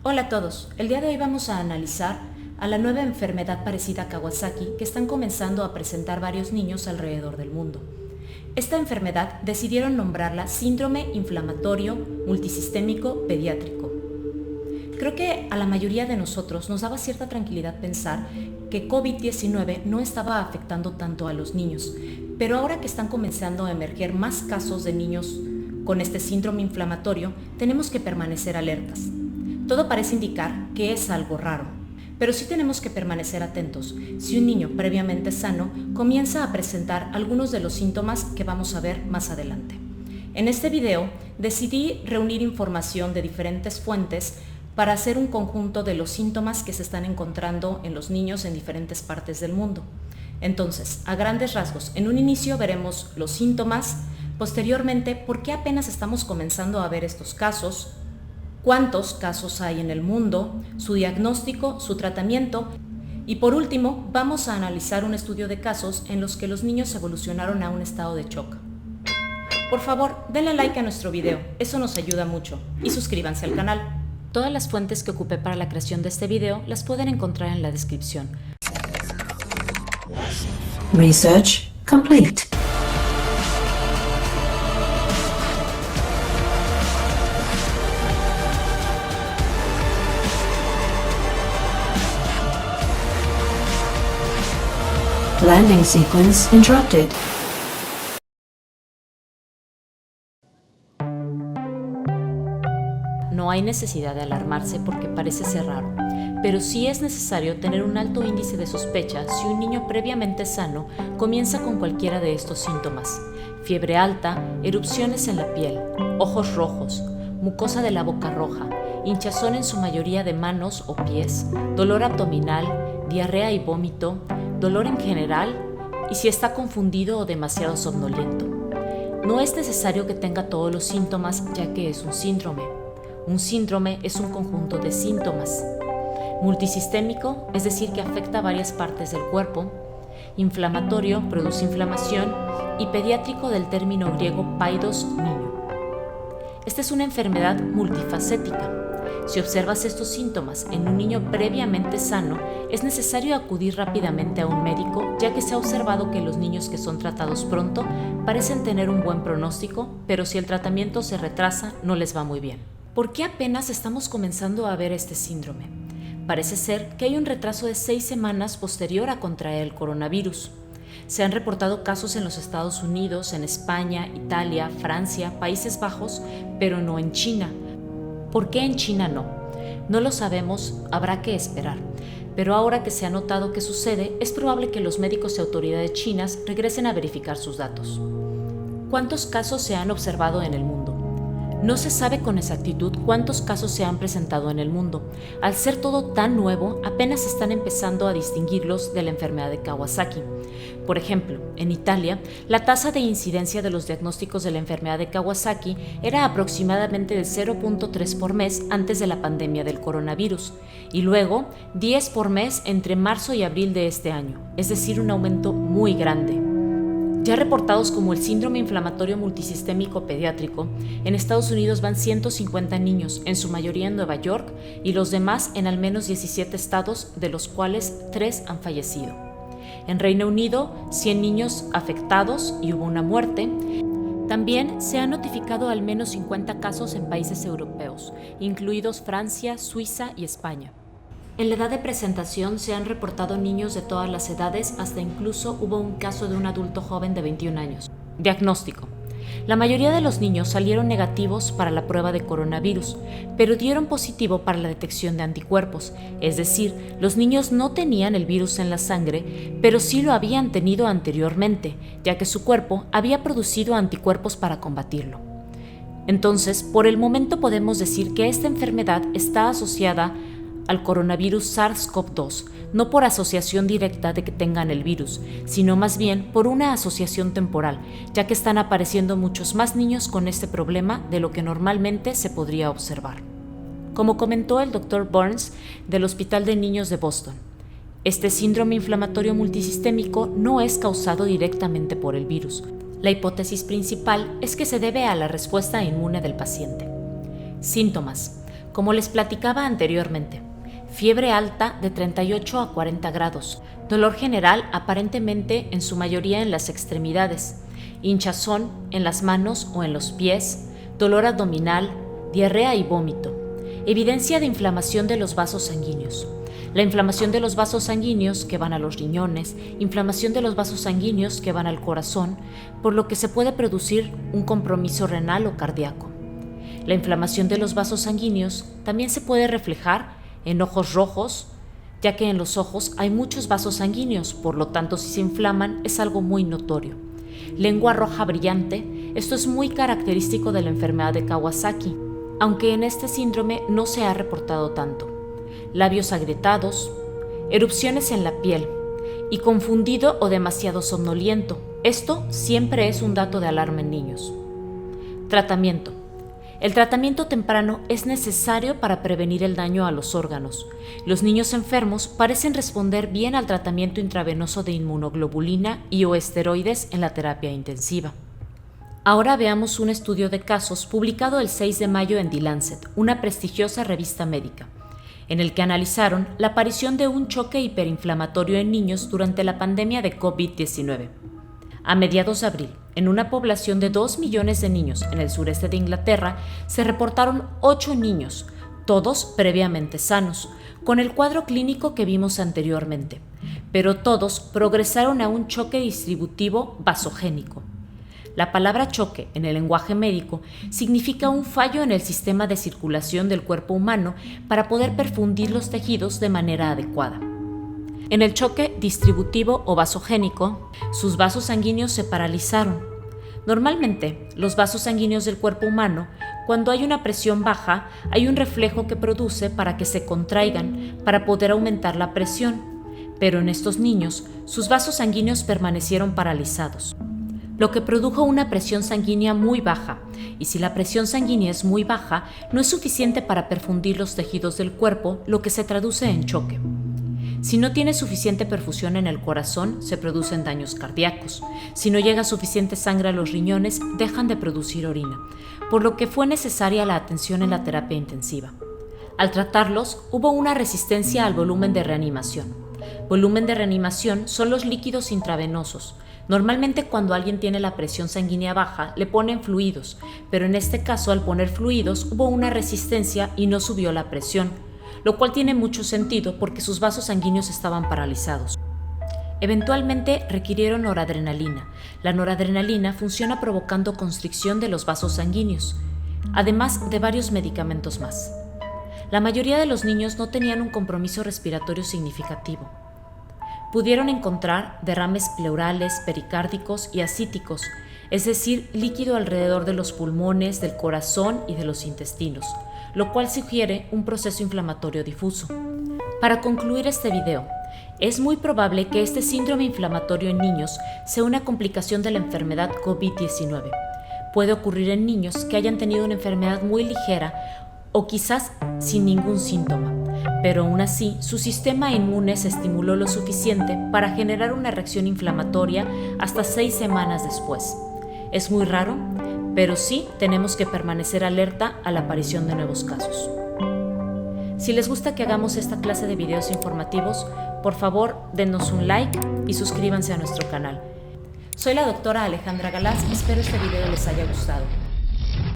Hola a todos, el día de hoy vamos a analizar a la nueva enfermedad parecida a Kawasaki que están comenzando a presentar varios niños alrededor del mundo. Esta enfermedad decidieron nombrarla Síndrome Inflamatorio Multisistémico Pediátrico. Creo que a la mayoría de nosotros nos daba cierta tranquilidad pensar que COVID-19 no estaba afectando tanto a los niños, pero ahora que están comenzando a emerger más casos de niños con este síndrome inflamatorio, tenemos que permanecer alertas. Todo parece indicar que es algo raro, pero sí tenemos que permanecer atentos si un niño previamente sano comienza a presentar algunos de los síntomas que vamos a ver más adelante. En este video decidí reunir información de diferentes fuentes para hacer un conjunto de los síntomas que se están encontrando en los niños en diferentes partes del mundo. Entonces, a grandes rasgos, en un inicio veremos los síntomas, posteriormente, por qué apenas estamos comenzando a ver estos casos, cuántos casos hay en el mundo, su diagnóstico, su tratamiento y por último vamos a analizar un estudio de casos en los que los niños evolucionaron a un estado de shock. Por favor, denle like a nuestro video, eso nos ayuda mucho y suscríbanse al canal. Todas las fuentes que ocupé para la creación de este video las pueden encontrar en la descripción. Research complete. Landing sequence interrupted. No hay necesidad de alarmarse porque parece ser raro, pero sí es necesario tener un alto índice de sospecha si un niño previamente sano comienza con cualquiera de estos síntomas: fiebre alta, erupciones en la piel, ojos rojos, mucosa de la boca roja, hinchazón en su mayoría de manos o pies, dolor abdominal, diarrea y vómito, dolor en general y si está confundido o demasiado somnoliento. No es necesario que tenga todos los síntomas ya que es un síndrome. Un síndrome es un conjunto de síntomas. Multisistémico, es decir, que afecta a varias partes del cuerpo. Inflamatorio, produce inflamación. Y pediátrico, del término griego paidos, niño. Esta es una enfermedad multifacética. Si observas estos síntomas en un niño previamente sano, es necesario acudir rápidamente a un médico, ya que se ha observado que los niños que son tratados pronto parecen tener un buen pronóstico, pero si el tratamiento se retrasa, no les va muy bien. ¿Por qué apenas estamos comenzando a ver este síndrome? Parece ser que hay un retraso de 6 semanas posterior a contraer el coronavirus. Se han reportado casos en los Estados Unidos, en España, Italia, Francia, Países Bajos, pero no en China. ¿Por qué en China no? No lo sabemos, habrá que esperar. Pero ahora que se ha notado que sucede, es probable que los médicos y autoridades chinas regresen a verificar sus datos. ¿Cuántos casos se han observado en el mundo? No se sabe con exactitud cuántos casos se han presentado en el mundo. Al ser todo tan nuevo, apenas están empezando a distinguirlos de la enfermedad de Kawasaki. Por ejemplo, en Italia, la tasa de incidencia de los diagnósticos de la enfermedad de Kawasaki era aproximadamente de 0.3 por mes antes de la pandemia del coronavirus, y luego 10 por mes entre marzo y abril de este año, es decir, un aumento muy grande. Ya reportados como el síndrome inflamatorio multisistémico pediátrico, en Estados Unidos van 150 niños, en su mayoría en Nueva York, y los demás en al menos 17 estados, de los cuales 3 han fallecido. En Reino Unido, 100 niños afectados y hubo una muerte. También se han notificado al menos 50 casos en países europeos, incluidos Francia, Suiza y España. En la edad de presentación se han reportado niños de todas las edades, hasta incluso hubo un caso de un adulto joven de 21 años. Diagnóstico. La mayoría de los niños salieron negativos para la prueba de coronavirus, pero dieron positivo para la detección de anticuerpos, es decir, los niños no tenían el virus en la sangre, pero sí lo habían tenido anteriormente, ya que su cuerpo había producido anticuerpos para combatirlo. Entonces, por el momento podemos decir que esta enfermedad está asociada al coronavirus SARS-CoV-2, no por asociación directa de que tengan el virus, sino más bien por una asociación temporal, ya que están apareciendo muchos más niños con este problema de lo que normalmente se podría observar. Como comentó el Dr. Burns del Hospital de Niños de Boston, este síndrome inflamatorio multisistémico no es causado directamente por el virus. La hipótesis principal es que se debe a la respuesta inmune del paciente. Síntomas: Como les platicaba anteriormente, fiebre alta de 38 a 40 grados, dolor general aparentemente en su mayoría en las extremidades, hinchazón en las manos o en los pies, dolor abdominal, diarrea y vómito, evidencia de inflamación de los vasos sanguíneos. La inflamación de los vasos sanguíneos que van a los riñones, inflamación de los vasos sanguíneos que van al corazón, por lo que se puede producir un compromiso renal o cardíaco. La inflamación de los vasos sanguíneos también se puede reflejar en ojos rojos, ya que en los ojos hay muchos vasos sanguíneos, por lo tanto si se inflaman es algo muy notorio. Lengua roja brillante, esto es muy característico de la enfermedad de Kawasaki, aunque en este síndrome no se ha reportado tanto. Labios agrietados, erupciones en la piel y confundido o demasiado somnoliento. Esto siempre es un dato de alarma en niños. Tratamiento. El tratamiento temprano es necesario para prevenir el daño a los órganos. Los niños enfermos parecen responder bien al tratamiento intravenoso de inmunoglobulina y o esteroides en la terapia intensiva. Ahora veamos un estudio de casos publicado el 6 de mayo en The Lancet, una prestigiosa revista médica, en el que analizaron la aparición de un choque hiperinflamatorio en niños durante la pandemia de COVID-19. A mediados de abril, en una población de 2 millones de niños en el sureste de Inglaterra, se reportaron 8 niños, todos previamente sanos, con el cuadro clínico que vimos anteriormente, pero todos progresaron a un choque distributivo vasogénico. La palabra choque en el lenguaje médico significa un fallo en el sistema de circulación del cuerpo humano para poder perfundir los tejidos de manera adecuada. En el choque distributivo o vasogénico, sus vasos sanguíneos se paralizaron. Normalmente, los vasos sanguíneos del cuerpo humano, cuando hay una presión baja, hay un reflejo que produce para que se contraigan para poder aumentar la presión, pero en estos niños, sus vasos sanguíneos permanecieron paralizados, lo que produjo una presión sanguínea muy baja, y si la presión sanguínea es muy baja, no es suficiente para perfundir los tejidos del cuerpo, lo que se traduce en choque. Si no tiene suficiente perfusión en el corazón, se producen daños cardíacos. Si no llega suficiente sangre a los riñones, dejan de producir orina, por lo que fue necesaria la atención en la terapia intensiva. Al tratarlos, hubo una resistencia al volumen de reanimación. Volumen de reanimación son los líquidos intravenosos. Normalmente cuando alguien tiene la presión sanguínea baja, le ponen fluidos, pero en este caso al poner fluidos hubo una resistencia y no subió la presión, lo cual tiene mucho sentido porque sus vasos sanguíneos estaban paralizados. Eventualmente requirieron noradrenalina. La noradrenalina funciona provocando constricción de los vasos sanguíneos, además de varios medicamentos más. La mayoría de los niños no tenían un compromiso respiratorio significativo. Pudieron encontrar derrames pleurales, pericárdicos y ascíticos, es decir, líquido alrededor de los pulmones, del corazón y de los intestinos, lo cual sugiere un proceso inflamatorio difuso. Para concluir este video, es muy probable que este síndrome inflamatorio en niños sea una complicación de la enfermedad COVID-19. Puede ocurrir en niños que hayan tenido una enfermedad muy ligera o quizás sin ningún síntoma, pero aún así su sistema inmune se estimuló lo suficiente para generar una reacción inflamatoria hasta 6 semanas después. Es muy raro, pero sí tenemos que permanecer alerta a la aparición de nuevos casos. Si les gusta que hagamos esta clase de videos informativos, por favor denos un like y suscríbanse a nuestro canal. Soy la doctora Alejandra Galaz, espero este video les haya gustado.